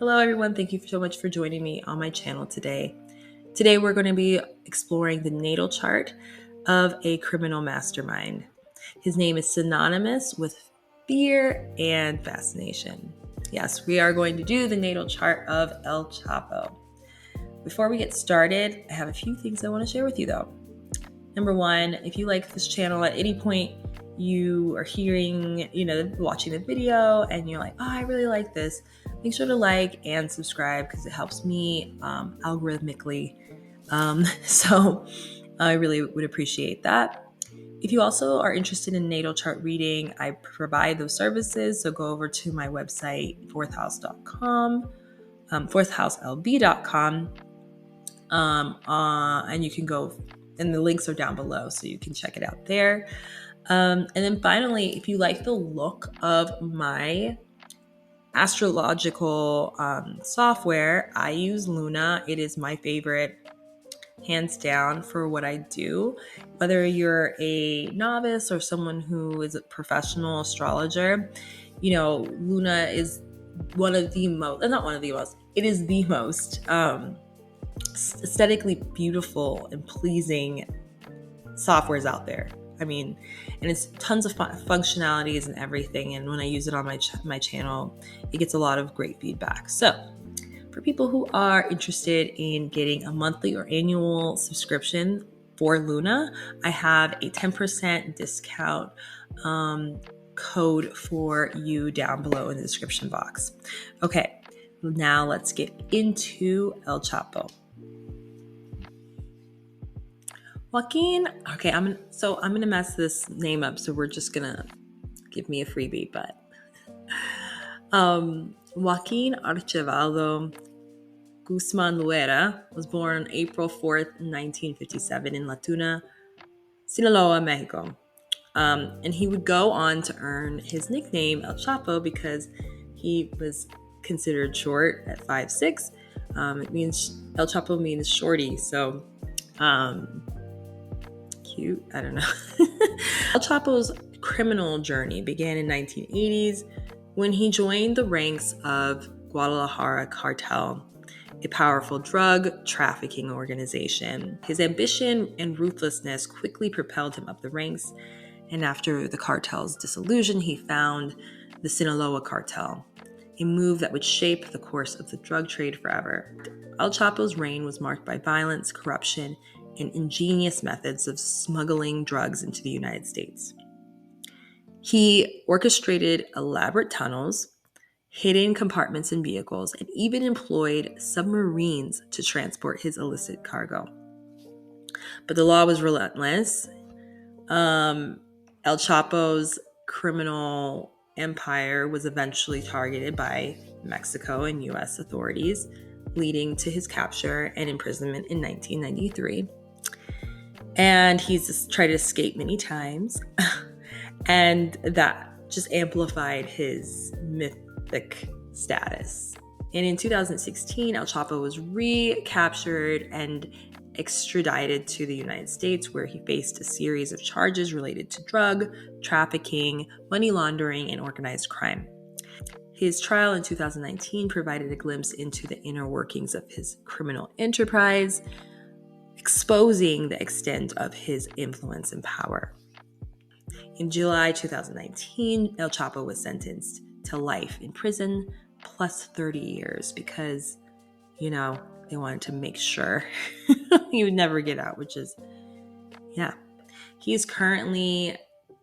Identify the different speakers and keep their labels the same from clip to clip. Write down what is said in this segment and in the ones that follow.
Speaker 1: Hello everyone, thank you so much for joining me on my channel today. Today we're going to be exploring the natal chart of a criminal mastermind. His name is synonymous with fear and fascination. Yes, we are going to do the natal chart of El Chapo. Before we get started, I have a few things I want to share with you though. Number one, if you like this channel at any point, you are hearing, watching the video and you're like, oh, I really like this, make sure to like and subscribe because it helps me algorithmically. So I really would appreciate that. If you also are interested in natal chart reading, I provide those services. So go over to my website, fourthhouse.com, fourthhouselb.com, and you can go, and the links are down below, so you can check it out there. And then finally, if you like the look of my astrological software, I use Luna. It is my favorite, hands down, for what I do. Whether you're a novice or someone who is a professional astrologer, Luna is one of the most, not one of the most, it is the most aesthetically beautiful and pleasing softwares out there. And it's tons of functionalities and everything. And when I use it on my channel, it gets a lot of great feedback. So for people who are interested in getting a monthly or annual subscription for Luna, I have a 10% discount code for you down below in the description box. Okay, now let's get into El Chapo. Joaquín, okay, I'm gonna mess this name up, so we're just gonna give me a freebie, but Joaquín Archibaldo Guzmán was born on April 4th, 1957 in La Tuna, Sinaloa, Mexico. And he would go on to earn his nickname El Chapo because he was considered short at 5'6". It means El Chapo means shorty, so cute. I don't know. El Chapo's criminal journey began in 1980s when he joined the ranks of Guadalajara Cartel, a powerful drug trafficking organization. His ambition and ruthlessness quickly propelled him up the ranks, and after the cartel's dissolution, he found the Sinaloa Cartel, a move that would shape the course of the drug trade forever. El Chapo's reign was marked by violence, corruption, and ingenious methods of smuggling drugs into the United States. He orchestrated elaborate tunnels, hidden compartments in vehicles, and even employed submarines to transport his illicit cargo. But the law was relentless. El Chapo's criminal empire was eventually targeted by Mexico and U.S. authorities, leading to his capture and imprisonment in 1993. And he's just tried to escape many times. And that just amplified his mythic status. And in 2016, El Chapo was recaptured and extradited to the United States, where he faced a series of charges related to drug trafficking, money laundering, and organized crime. His trial in 2019 provided a glimpse into the inner workings of his criminal enterprise, exposing the extent of his influence and power. In July 2019, El Chapo was sentenced to life in prison plus 30 years because, they wanted to make sure he would never get out, which is, He is currently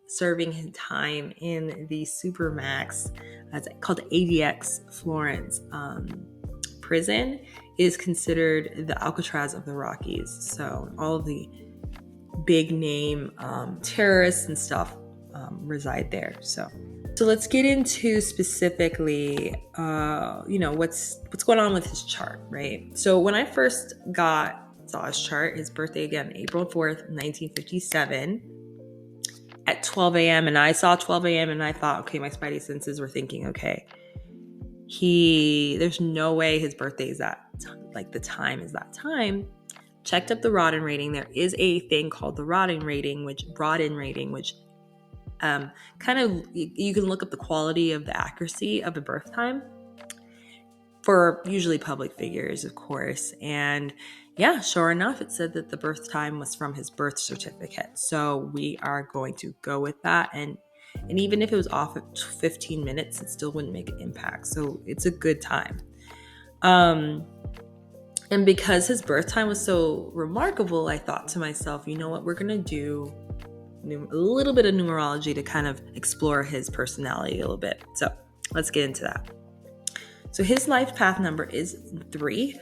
Speaker 1: serving his time in the Supermax, it's called ADX Florence prison. It is considered the Alcatraz of the Rockies. So all of the big name terrorists and stuff reside there. So let's get into specifically, what's going on with his chart, right? So when I first saw his chart, his birthday again, April 4th, 1957, at 12 a.m. And I saw 12 a.m. and I thought, okay, my spidey senses were thinking, okay, there's no way his birthday is that, the time is that time. Checked up the Rodin rating. There is a thing called the Rodin rating, which kind of, you can look up the quality of the accuracy of a birth time. for usually public figures, of course. And yeah, sure enough, it said that the birth time was from his birth certificate. So we are going to go with that. And even if it was off at 15 minutes, it still wouldn't make an impact. So it's a good time. And because his birth time was so remarkable, I thought to myself, you know what, we're going to do a little bit of numerology to kind of explore his personality a little bit. So let's get into that. So his life path number is 3.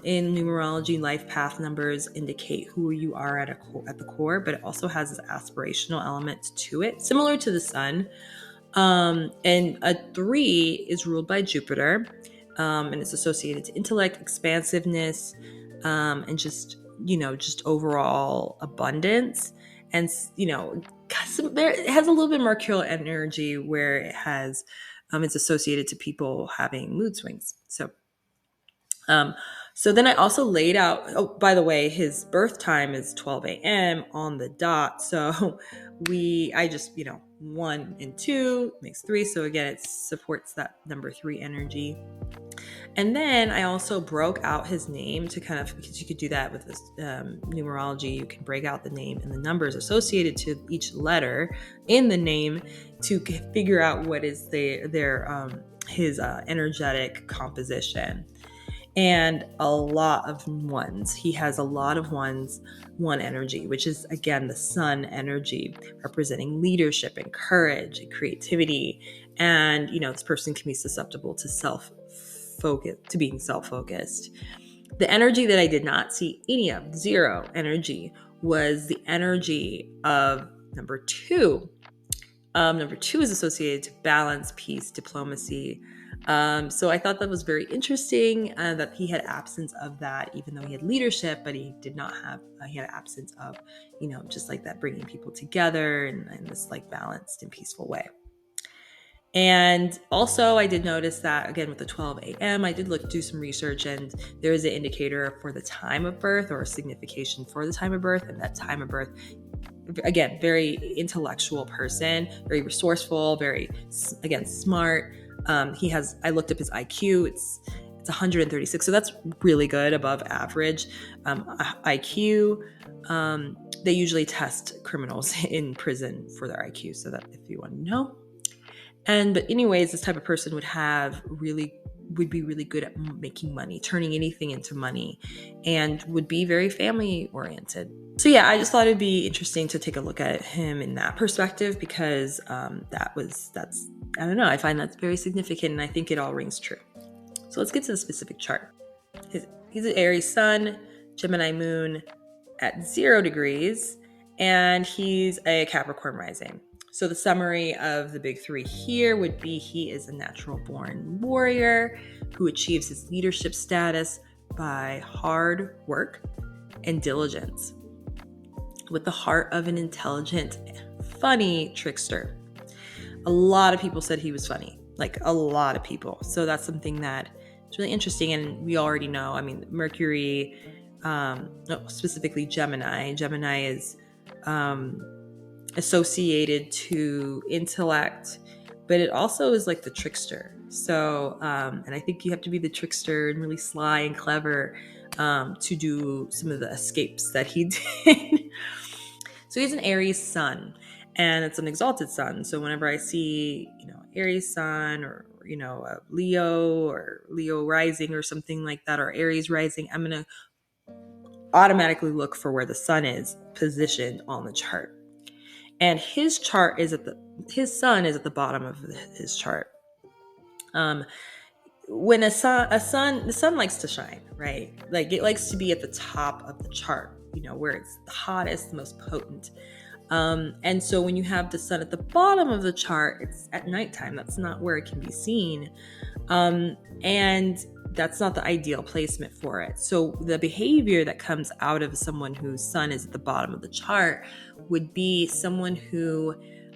Speaker 1: In numerology, life path numbers indicate who you are at the core, but it also has this aspirational element to it, similar to the sun. And a 3 is ruled by Jupiter, and it's associated to intellect, expansiveness, and just overall abundance. And it has a little bit of mercurial energy where it has it's associated to people having mood swings. So then I also laid out, oh, by the way, his birth time is 12 a.m. on the dot. So I just 1 and 2 makes 3. So again, it supports that number 3 energy. And then I also broke out his name to kind of, because you could do that with this numerology, you can break out the name and the numbers associated to each letter in the name to figure out what is his energetic composition. And a lot of ones. He has a lot of ones, 1 energy, which is, again, the sun energy, representing leadership and courage and creativity. And, this person can be susceptible to being self-focused. The energy that I did not see any of, 0 energy, was the energy of number 2. Number 2 is associated to balance, peace, diplomacy. So I thought that was very interesting that he had absence of that, even though he had leadership, but he did not have, he had absence of, just like that, bringing people together in this like balanced and peaceful way. And also I did notice that, again, with the 12 a.m., I did do some research, and there is an indicator for the time of birth, or a signification for the time of birth. And that time of birth, again, very intellectual person, very resourceful, very, again, smart. I looked up his IQ. It's 136. So that's really good, above average. IQ, they usually test criminals in prison for their IQ. So that, if you want to know. But anyways, this type of person would be really good at making money, turning anything into money, and would be very family oriented. So yeah, I just thought it'd be interesting to take a look at him in that perspective, because I don't know, I find that's very significant, and I think it all rings true. So let's get to the specific chart. He's an Aries sun, Gemini moon at 0 degrees, and he's a Capricorn rising. So the summary of the big 3 here would be he is a natural born warrior who achieves his leadership status by hard work and diligence, with the heart of an intelligent, funny trickster. A lot of people said he was funny, like a lot of people. So that's something that is really interesting. And we already know, I mean, Mercury, specifically Gemini. Gemini is associated to intellect, but it also is like the trickster. So, and I think you have to be the trickster and really sly and clever to do some of the escapes that he did. So he's an Aries sun, and it's an exalted sun. So whenever I see, Aries sun, or, a Leo or Leo rising or something like that, or Aries rising, I'm going to automatically look for where the sun is positioned on the chart. And his sun is at the bottom of his chart. When the sun likes to shine, right? Like, it likes to be at the top of the chart, where it's the hottest, the most potent. And so when you have the sun at the bottom of the chart, it's at nighttime. That's not where it can be seen. And that's not the ideal placement for it. So the behavior that comes out of someone whose sun is at the bottom of the chart would be someone who,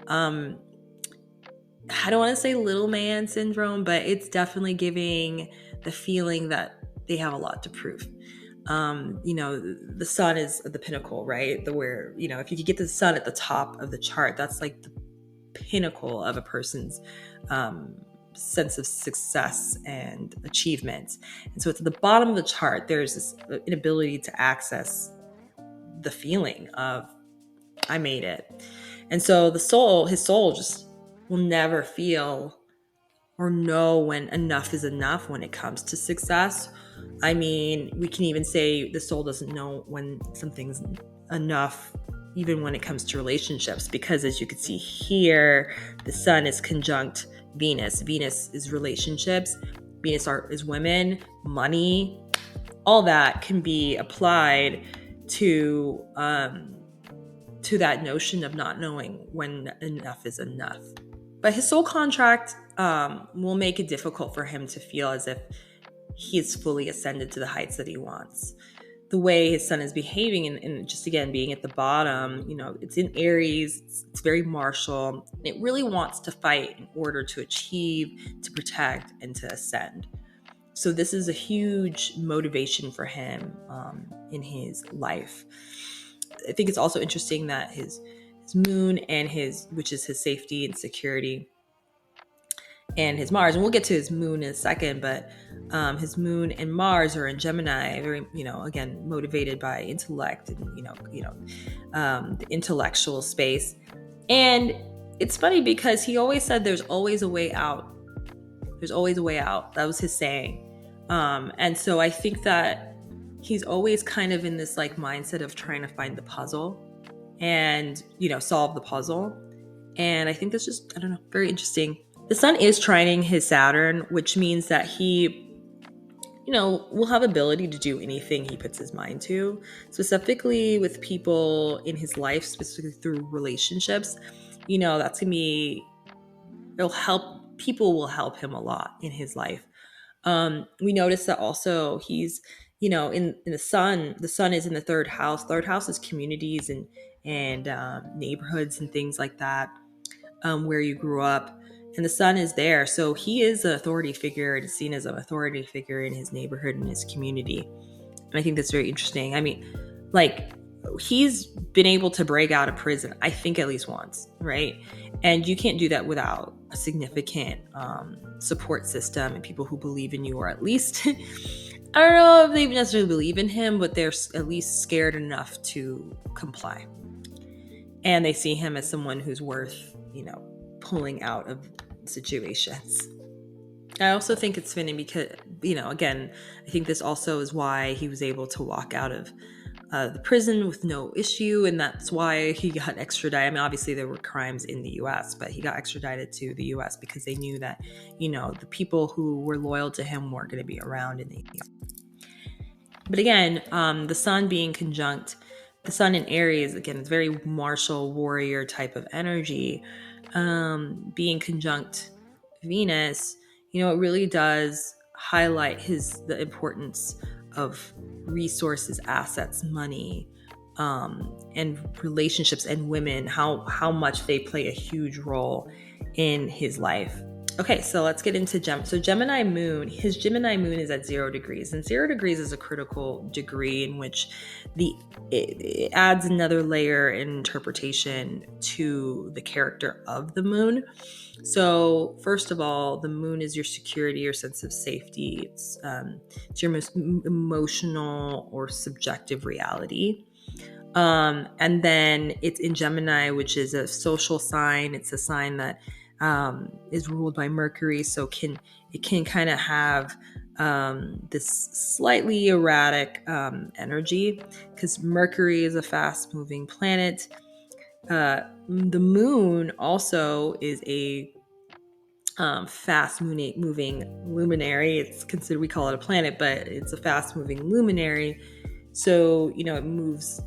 Speaker 1: I don't want to say little man syndrome, but it's definitely giving the feeling that they have a lot to prove. The sun is the pinnacle, right? If you could get the sun at the top of the chart, that's like the pinnacle of a person's sense of success and achievement. And so at the bottom of the chart, there's this inability to access the feeling of, I made it. And so his soul just will never feel or know when enough is enough when it comes to success. I mean, we can even say the soul doesn't know when something's enough, even when it comes to relationships, because as you can see here, the sun is conjunct Venus. Venus is relationships. Venus is women, money. All that can be applied to that notion of not knowing when enough is enough. But his soul contract will make it difficult for him to feel as if he's fully ascended to the heights that he wants. The way his sun is behaving, and just again being at the bottom, it's in Aries, it's very martial. It really wants to fight in order to achieve, to protect, and to ascend. So this is a huge motivation for him in his life. I think it's also interesting that his moon and which is his safety and security, and his Mars, and we'll get to his moon in a second, but his moon and Mars are in Gemini, very, again, motivated by intellect and, the intellectual space. And it's funny because he always said there's always a way out. There's always a way out. That was his saying. And so I think that he's always kind of in this like mindset of trying to find the puzzle and, solve the puzzle. And I think that's just, I don't know, very interesting. The sun is trining his Saturn, which means that he, will have ability to do anything he puts his mind to, specifically with people in his life, specifically through relationships. That's going to be, people will help him a lot in his life. We notice that also he's, in the sun is in the third house. Third house is communities and neighborhoods and things like that, where you grew up. And the sun is there. So he is an authority figure and seen as an authority figure in his neighborhood and his community. And I think that's very interesting. I mean, like, he's been able to break out of prison, I think at least once, right? And you can't do that without a significant support system and people who believe in you, or at least, I don't know if they necessarily believe in him, but they're at least scared enough to comply. And they see him as someone who's worth, pulling out of situations. I also think it's funny because, again, I think this also is why he was able to walk out of the prison with no issue, and that's why he got extradited. I mean, obviously there were crimes in the U.S., but he got extradited to the U.S. because they knew that, the people who were loyal to him weren't going to be around in the U.S. But again, the sun being conjunct, the sun in Aries, again, it's very martial warrior type of energy. Being conjunct Venus, it really does highlight the importance of resources, assets, money, and relationships, and women, how much they play a huge role in his life. Okay, so let's get into Gemini moon. His Gemini moon is at 0 degrees, and 0 degrees is a critical degree in which it adds another layer in interpretation to the character of the moon. So first of all, the moon is your security, your sense of safety. It's your most emotional or subjective reality. And then it's in Gemini, which is a social sign. It's a sign that is ruled by Mercury, so it can kind of have this slightly erratic energy, because Mercury is a fast-moving planet. The moon also is a fast-moving luminary. It's considered, we call it a planet, but it's a fast-moving luminary. So, it moves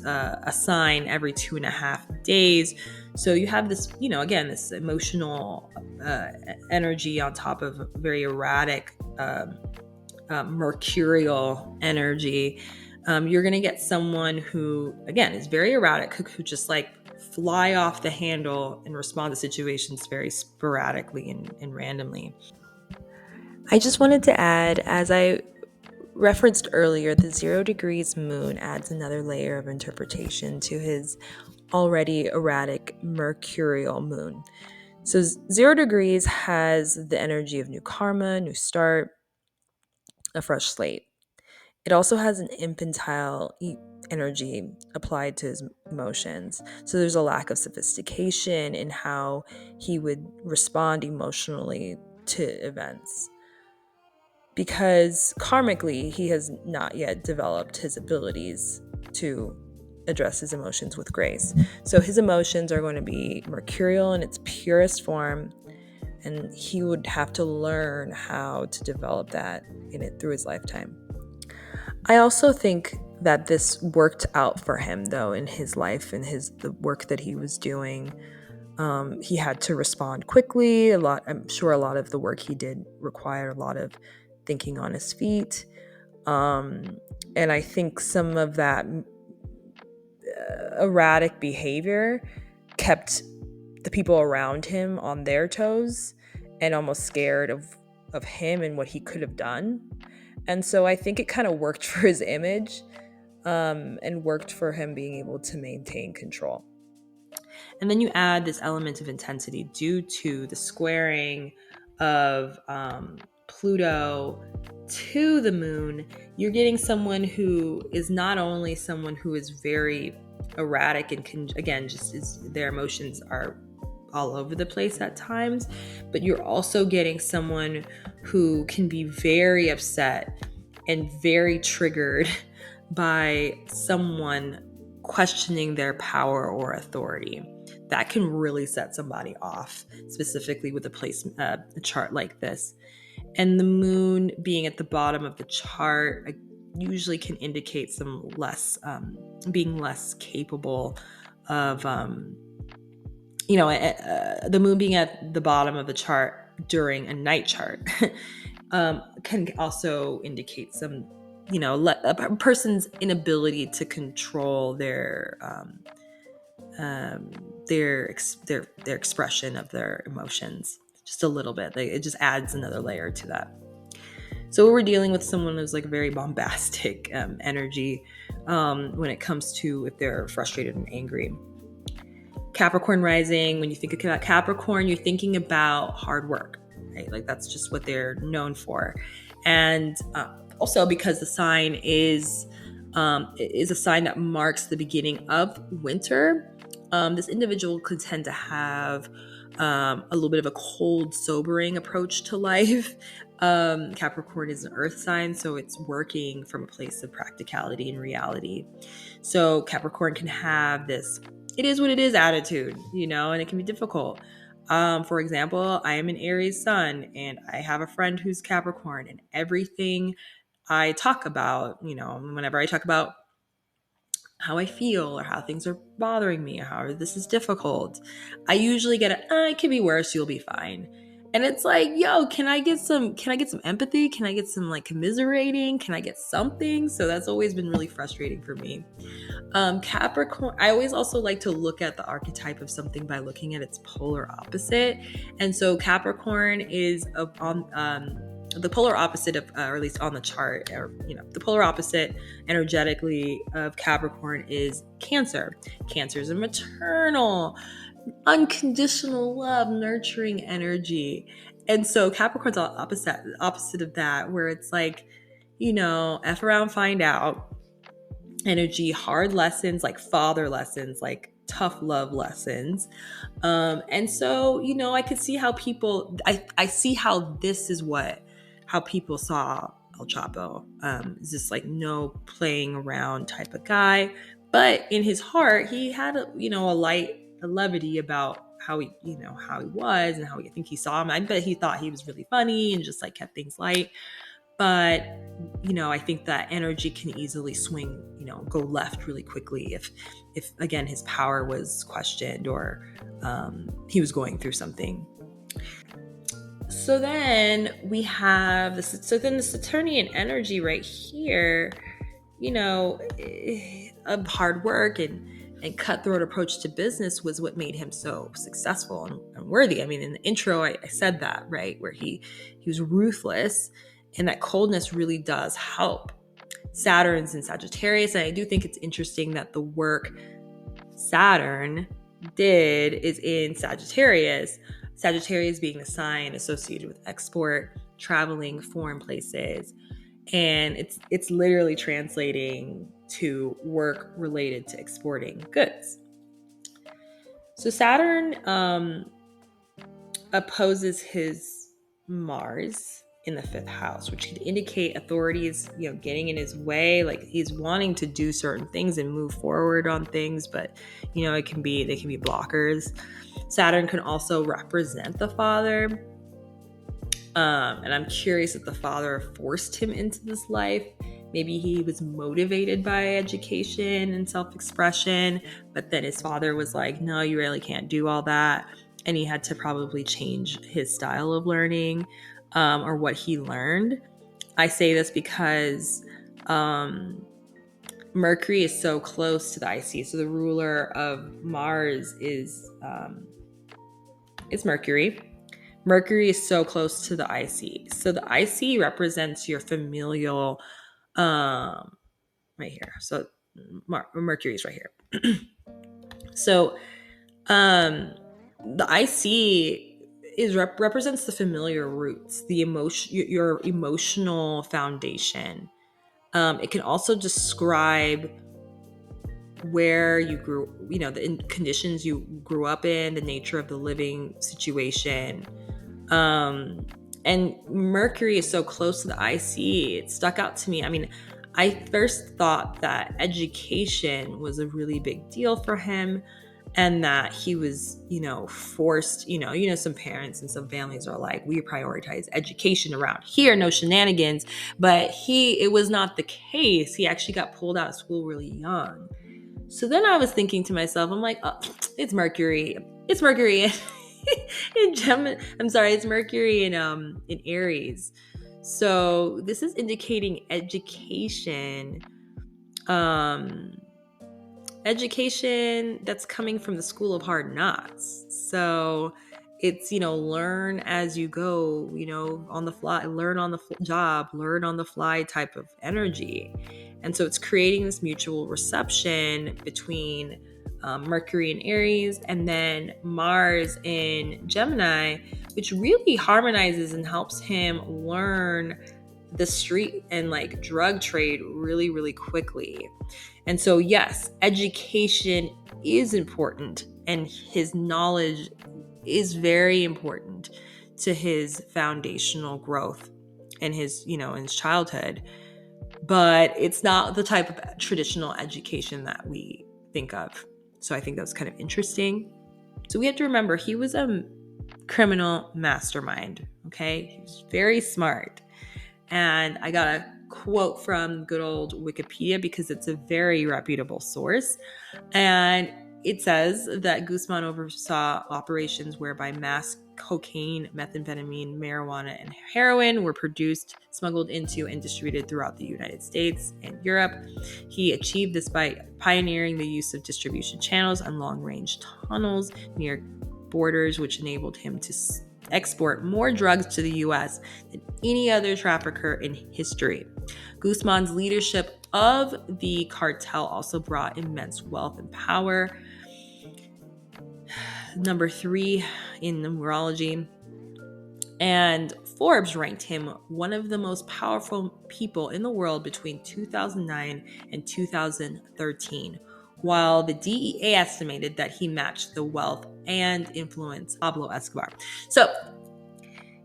Speaker 1: a sign every 2.5 days. So you have this, again, this emotional energy on top of very erratic mercurial energy. You're going to get someone who, again, is very erratic, who just like fly off the handle and respond to situations very sporadically and randomly. I just wanted to add, as I referenced earlier, the 0 degrees moon adds another layer of interpretation to his already erratic mercurial moon.
Speaker 2: So 0 degrees has the energy of new karma, new start, a fresh slate. It also has an infantile energy applied to his emotions. So there's a lack of sophistication in how he would respond emotionally to events. Because karmically, he has not yet developed his abilities to address his emotions with grace. So his emotions are going to be mercurial in its purest form, and he would have to learn how to develop that in it through his lifetime. I also think that this worked out for him, though, in his life and the work that he was doing. He had to respond quickly. I'm sure a lot of the work he did required a lot of thinking on his feet. And I think some of that erratic behavior kept the people around him on their toes and almost scared of him and what he could have done. And so I think it kind of worked for his image, and worked for him being able to maintain control.
Speaker 1: And then you add this element of intensity due to the squaring of Pluto to the moon. You're getting someone who is not only someone who is very erratic and again, just their emotions are all over the place at times, but you're also getting someone who can be very upset and very triggered by someone questioning their power or authority. That can really set somebody off, specifically with a chart like this. And the moon being at the bottom of the chart usually can indicate some being less capable of, the moon being at the bottom of the chart during a night chart can also indicate some, a person's inability to control their expression of their emotions just a little bit. It just adds another layer to that. So we're dealing with someone who's like a very bombastic energy when it comes to if they're frustrated and angry. Capricorn rising, when you think about Capricorn, you're thinking about hard work, right? Like that's just what they're known for. And also because the sign is a sign that marks the beginning of winter, this individual could tend to have a little bit of a cold, sobering approach to life. Capricorn is an earth sign, so it's working from a place of practicality and reality. So Capricorn can have this it is what it is attitude, and it can be difficult. For example, I am an Aries sun and I have a friend who's Capricorn, and everything I talk about, whenever I talk about how I feel or how things are bothering me or how this is difficult, I usually get it could be worse, you'll be fine. And it's like, yo, can I get some empathy? Can I get some like commiserating? Can I get something? So that's always been really frustrating for me. Capricorn, I always also like to look at the archetype of something by looking at its polar opposite. And so Capricorn is on the polar opposite of, or at least on the chart, or the polar opposite energetically of Capricorn is Cancer. Cancer is a maternal, unconditional love, nurturing energy. And so Capricorn's all opposite of that, where it's like, F around, find out energy, hard lessons, like father lessons, like tough love lessons. And so, I could see how I see how this is how people saw El Chapo. Is this like no playing around type of guy, but in his heart, he had a levity about how he was and how I think he saw him. I bet he thought he was really funny and just like kept things light. But, I think that energy can easily swing, go left really quickly if again, his power was questioned or he was going through something. So then we have the Saturnian energy right here, of hard work and cutthroat approach to business was what made him so successful and worthy. I mean, in the intro, I said that, right, where he was ruthless, and that coldness really does help. Saturn's in Sagittarius, and I do think it's interesting that the work Saturn did is in Sagittarius. Sagittarius being the sign associated with export, traveling, foreign places, and it's literally translating to work related to exporting goods. So Saturn opposes his Mars in the 5th house, which could indicate authorities, getting in his way, like he's wanting to do certain things and move forward on things, but they can be blockers. Saturn can also represent the father. And I'm curious if the father forced him into this life. Maybe he was motivated by education and self-expression, but then his father was like, no, you really can't do all that. And he had to probably change his style of learning, or what he learned. I say this because Mercury is so close to the IC. So the ruler of Mars is Mercury. Mercury is so close to the IC. So the IC represents your familial, right here. So Mercury is right here. So the IC represents the familiar roots, the emotion, your emotional foundation. It can also describe where you grew, the conditions you grew up in, the nature of the living situation. And Mercury is so close to the IC, it stuck out to me. I mean, I first thought that education was a really big deal for him, and that he was, forced, some parents and some families are like, we prioritize education around here, no shenanigans. But it was not the case. He actually got pulled out of school really young. So then I was thinking to myself, I'm like, oh, it's Mercury. It's Mercury in Gemini. I'm sorry, it's Mercury in Aries. So this is indicating education. Education that's coming from the school of hard knocks. So it's, learn as you go, on the fly, learn on the job, learn on the fly type of energy. And so it's creating this mutual reception between Mercury in Aries and then Mars in Gemini, which really harmonizes and helps him learn the street and like drug trade really, really quickly. And so, yes, education is important, and his knowledge is very important to his foundational growth and his, in his childhood. But it's not the type of traditional education that we think of. So I think that was kind of interesting. So we have to remember he was a criminal mastermind, okay? He was very smart. And I got a quote from good old Wikipedia because it's a very reputable source. And it says that Guzmán oversaw operations whereby mass cocaine, methamphetamine, marijuana, and heroin were produced, smuggled into, and distributed throughout the United States and Europe. He achieved this by pioneering the use of distribution channels and long-range tunnels near borders, which enabled him to export more drugs to the U.S. than any other trafficker in history. Guzmán's leadership of the cartel also brought immense wealth and power. Number 3 in numerology. And Forbes ranked him one of the most powerful people in the world between 2009 and 2013, while the DEA estimated that he matched the wealth and influence of Pablo Escobar. So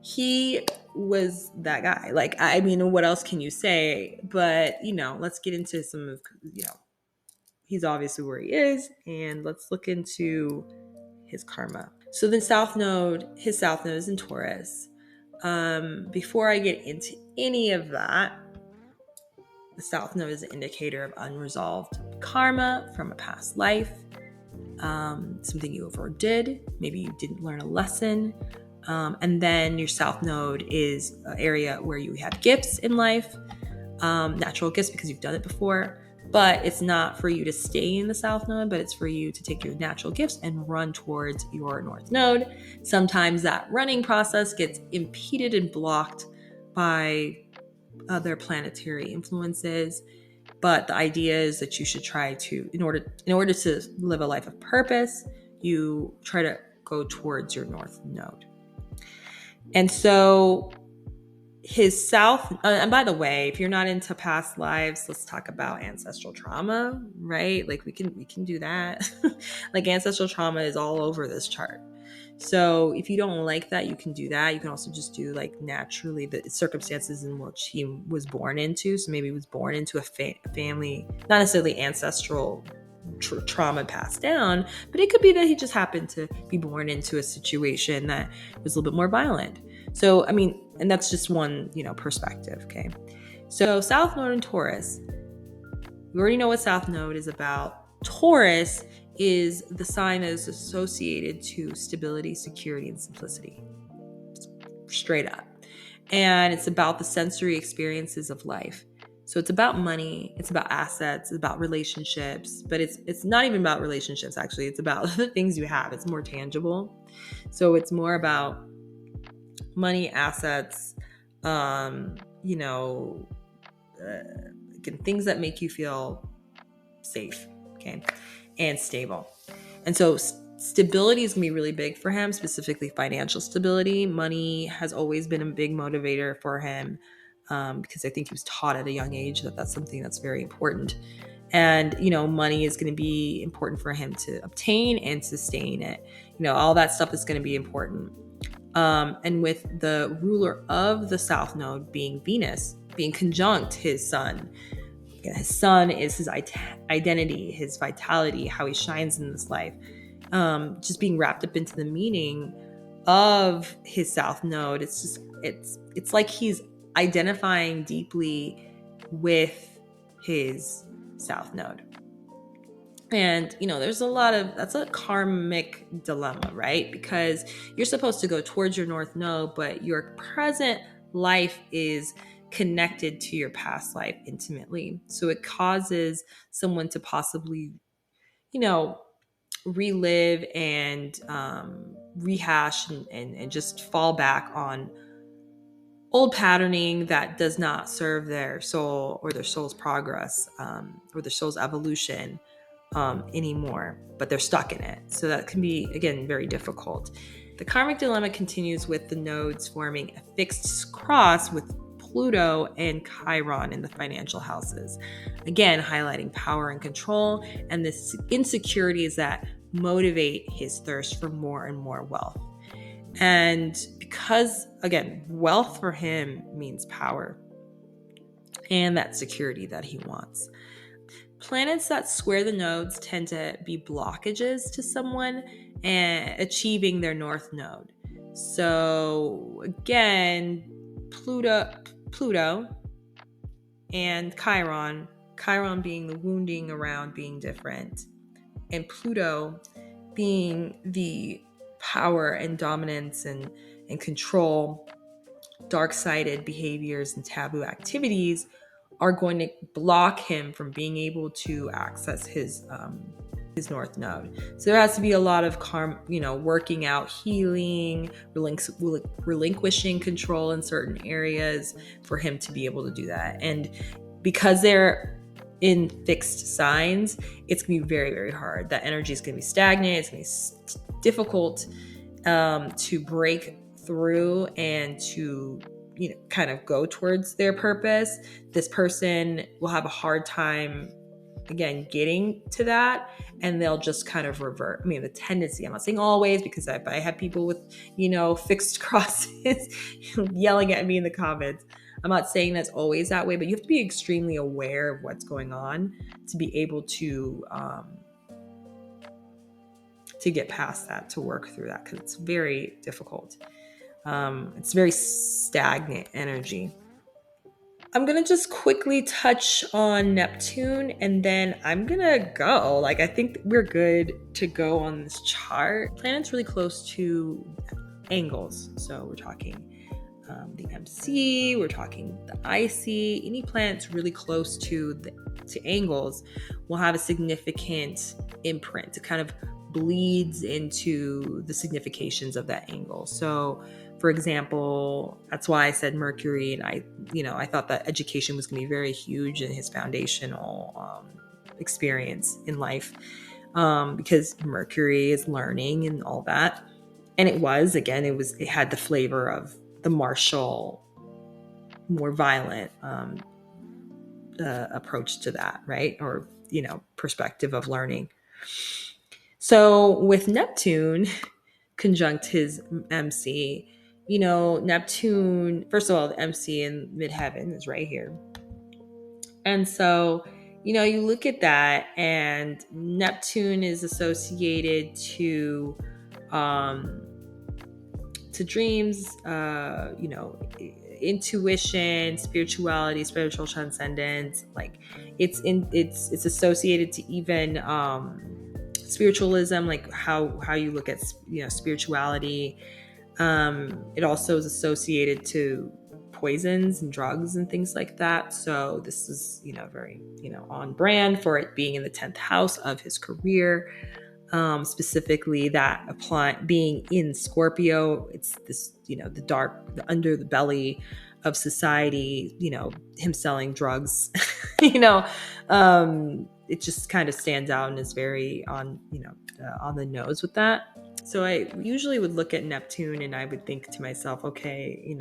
Speaker 1: he was that guy. Like, I mean, what else can you say? But, let's get into some of, he's obviously where he is, and let's look into his karma. So his South Node is in Taurus. Before I get into any of that, the South Node is an indicator of unresolved karma from a past life, something you overdid. Maybe you didn't learn a lesson. And then your South Node is an area where you have gifts in life, natural gifts because you've done it before. But it's not for you to stay in the South Node, but it's for you to take your natural gifts and run towards your North Node. Sometimes that running process gets impeded and blocked by other planetary influences. But the idea is that you should try to, in order to live a life of purpose, you try to go towards your north node. And so his south, and by the way, if you're not into past lives, let's talk about ancestral trauma, right? Like we can do that. Like ancestral trauma is all over this chart. So if you don't like that, you can do that. You can also just do like naturally the circumstances in which he was born into. So maybe he was born into a family, not necessarily ancestral trauma passed down, but it could be that he just happened to be born into a situation that was a little bit more violent. So, I mean, and that's just one, perspective, okay? So South Node and Taurus, we already know what South Node is about. Taurus is the sign that is associated to stability, security, and simplicity. Straight up. And it's about the sensory experiences of life. So it's about money, it's about assets, it's about relationships, but it's not even about relationships, actually. It's about the things you have. It's more tangible. So it's more about money, assets, things that make you feel safe, okay, and stable. And so stability is going to be really big for him, specifically financial stability. Money has always been a big motivator for him because I think he was taught at a young age that that's something that's very important. And, money is going to be important for him to obtain and sustain it. All that stuff is going to be important. And with the ruler of the South Node being Venus, being conjunct his sun. His sun is his identity, his vitality, how he shines in this life. Just being wrapped up into the meaning of his South Node. It's like he's identifying deeply with his South Node. And, there's that's a karmic dilemma, right? Because you're supposed to go towards your North Node, but your present life is connected to your past life intimately. So it causes someone to possibly, relive and rehash and just fall back on old patterning that does not serve their soul or their soul's progress or their soul's evolution anymore, but they're stuck in it. So that can be, again, very difficult. The karmic dilemma continues with the nodes forming a fixed cross with Pluto and Chiron in the financial houses. Again, highlighting power and control and the insecurities that motivate his thirst for more and more wealth. And because, again, wealth for him means power and that security that he wants. Planets that square the nodes tend to be blockages to someone and achieving their north node. So again, Pluto and Chiron being the wounding around being different, and Pluto being the power and dominance and control, dark-sided behaviors and taboo activities are going to block him from being able to access his north node. So there has to be a lot of working out, healing, relinquishing control in certain areas for him to be able to do that. And because they're in fixed signs, it's going to be very, very hard. That energy is going to be stagnant. It's going to be difficult to break through and to kind of go towards their purpose. This person will have a hard time, again, getting to that, and they'll just kind of revert. I mean, the tendency, I'm not saying always, because I have people with, fixed crosses yelling at me in the comments. I'm not saying that's always that way, but you have to be extremely aware of what's going on to be able to get past that, to work through that, because it's very difficult. It's very stagnant energy. I'm going to just quickly touch on Neptune, and then I'm going to go. I think we're good to go on this chart. Planet's really close to angles. So we're talking the MC, we're talking the IC. Any planet's really close to angles will have a significant imprint. It kind of bleeds into the significations of that angle. So for example, that's why I said Mercury, and I thought that education was going to be very huge in his foundational experience in life, because Mercury is learning and all that. And it had the flavor of the martial, more violent approach to that, right? Or, perspective of learning. So with Neptune conjunct his MC, Neptune, first of all, the MC in midheaven is right here. And so, you look at that, and Neptune is associated um, to dreams, intuition, spirituality, spiritual transcendence. Like it's associated to even spiritualism, like how you look at spirituality. It also is associated to poisons and drugs and things like that. So this is very on brand for it being in the 10th house of his career. Specifically that being in Scorpio, it's this, the dark, the under the belly of society, him selling drugs, it just kind of stands out and is very on the nose with that. So I usually would look at Neptune and I would think to myself, okay,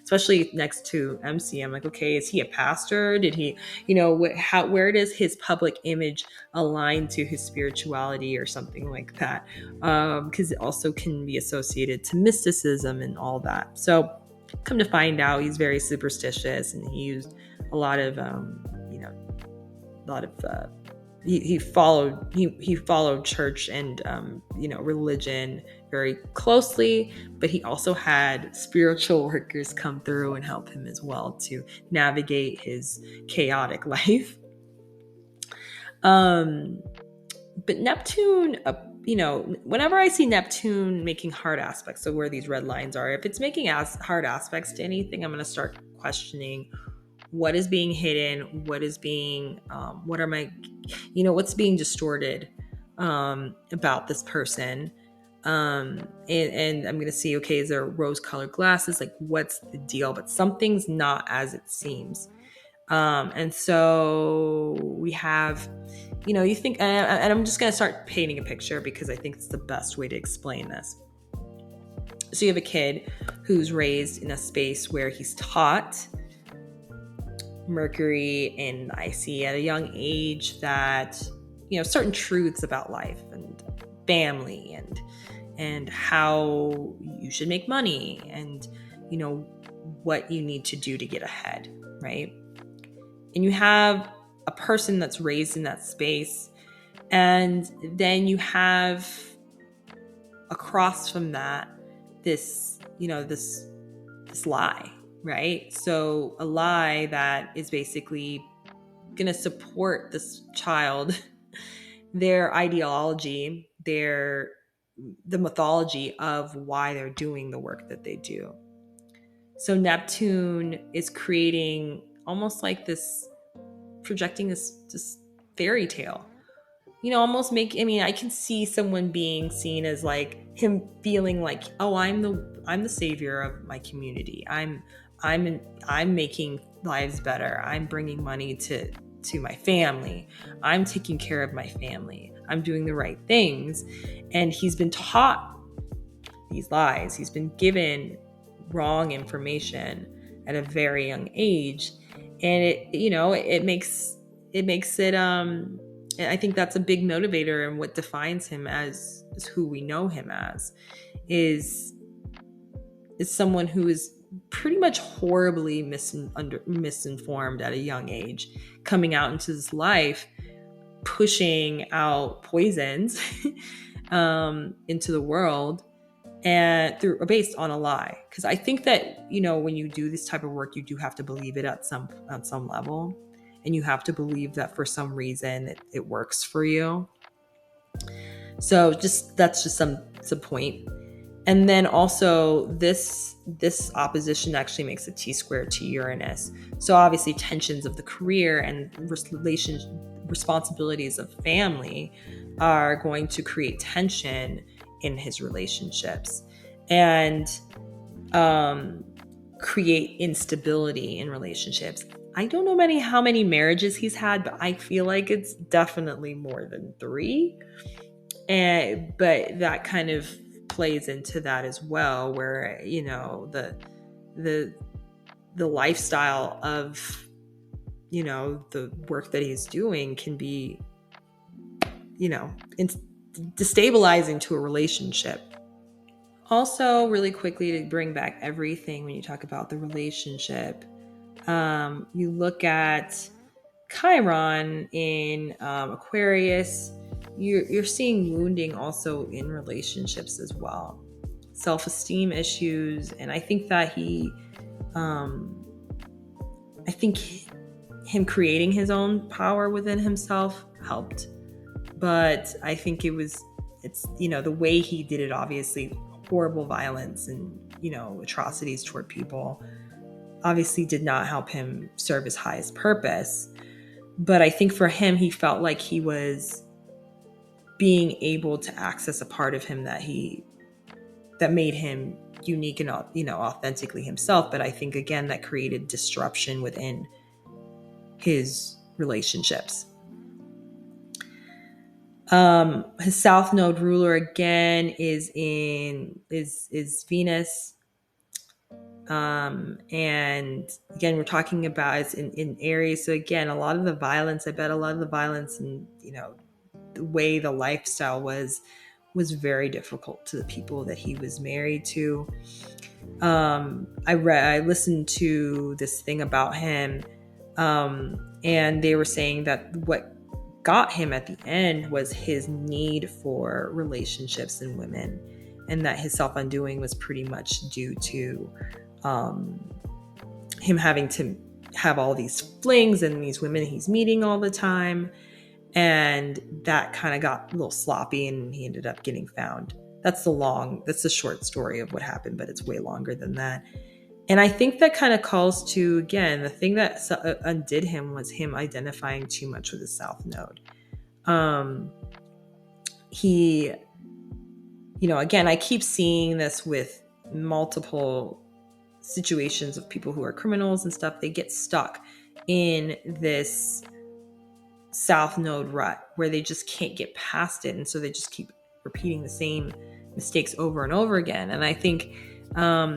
Speaker 1: especially next to MC, I'm like, okay, is he a pastor? Did he, where does his public image align to his spirituality or something like that? Because it also can be associated to mysticism and all that. So come to find out, he's very superstitious, and he used a lot of, he followed church and religion very closely, but he also had spiritual workers come through and help him as well to navigate his chaotic life. But Neptune, whenever I see Neptune making hard aspects, so where these red lines are, if it's making hard aspects to anything, I'm going to start questioning what is being hidden, what is being, what's being distorted about this person. And I'm going to see, okay, is there rose-colored glasses? Like, what's the deal? But something's not as it seems. And so we have, you think, and I'm just going to start painting a picture because I think it's the best way to explain this. So you have a kid who's raised in a space where he's taught Mercury, and I see at a young age that, certain truths about life and family and how you should make money and, what you need to do to get ahead, right? And you have a person that's raised in that space, and then you have across from that this lie, right? So a lie that is basically going to support this child, their ideology, the mythology of why they're doing the work that they do. So Neptune is creating almost like this, projecting this fairy tale, I can see someone being seen as like him feeling like, oh, I'm the savior of my community. I'm making lives better. I'm bringing money to my family. I'm taking care of my family. I'm doing the right things. And he's been taught these lies. He's been given wrong information at a very young age. And it makes it I think that's a big motivator, and what defines him as who we know him as is someone who is pretty much horribly misinformed at a young age, coming out into this life, pushing out poisons into the world, and based on a lie. Because I think that when you do this type of work, you do have to believe it at some level. And you have to believe that for some reason it works for you. So that's just some point. And then also this opposition actually makes a T-square to Uranus. So obviously tensions of the career and responsibilities of family are going to create tension in his relationships and create instability in relationships. I don't know how many marriages he's had, but I feel like it's definitely more than 3. But that kind of plays into that as well, where, you know, the lifestyle of, you know, the work that he's doing can be, you know, destabilizing to a relationship. Also, really quickly, to bring back everything when you talk about the relationship, you look at Chiron in Aquarius, you're seeing wounding also in relationships as well, self-esteem issues. And I think that I think him creating his own power within himself helped, but I think it's, you know, the way he did it, obviously horrible violence and, you know, atrocities toward people, obviously did not help him serve his highest purpose. But I think for him, he felt like he was being able to access a part of him that made him unique and, you know, authentically himself. But I think, again, that created disruption within his relationships. His South Node ruler again is Venus. And again, we're talking about it's in Aries. So again, a lot of the violence and, you know, the way the lifestyle was very difficult to the people that he was married to. I listened to this thing about him, and they were saying that what got him at the end was his need for relationships and women, and that his self-undoing was pretty much due to him having to have all these flings and these women he's meeting all the time. And that kind of got a little sloppy and he ended up getting found. That's the short story of what happened, but it's way longer than that. And I think that kind of calls to, again, the thing that undid him was him identifying too much with his South Node. He, you know, again, I keep seeing this with multiple situations of people who are criminals and stuff. They get stuck in this South Node rut where they just can't get past it. And so they just keep repeating the same mistakes over and over again. And I think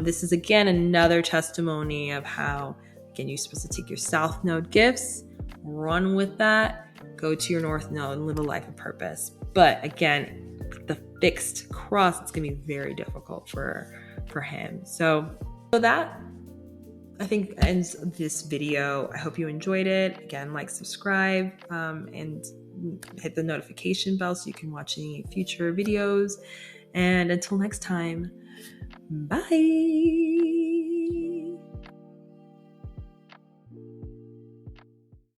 Speaker 1: this is, again, another testimony of how, again, you're supposed to take your South Node gifts, run with that, go to your North Node and live a life of purpose. But again, the fixed cross, it's going to be very difficult for him. So that, I think, ends this video. I hope you enjoyed it. Again, like, subscribe, and hit the notification bell so you can watch any future videos. And until next time, bye.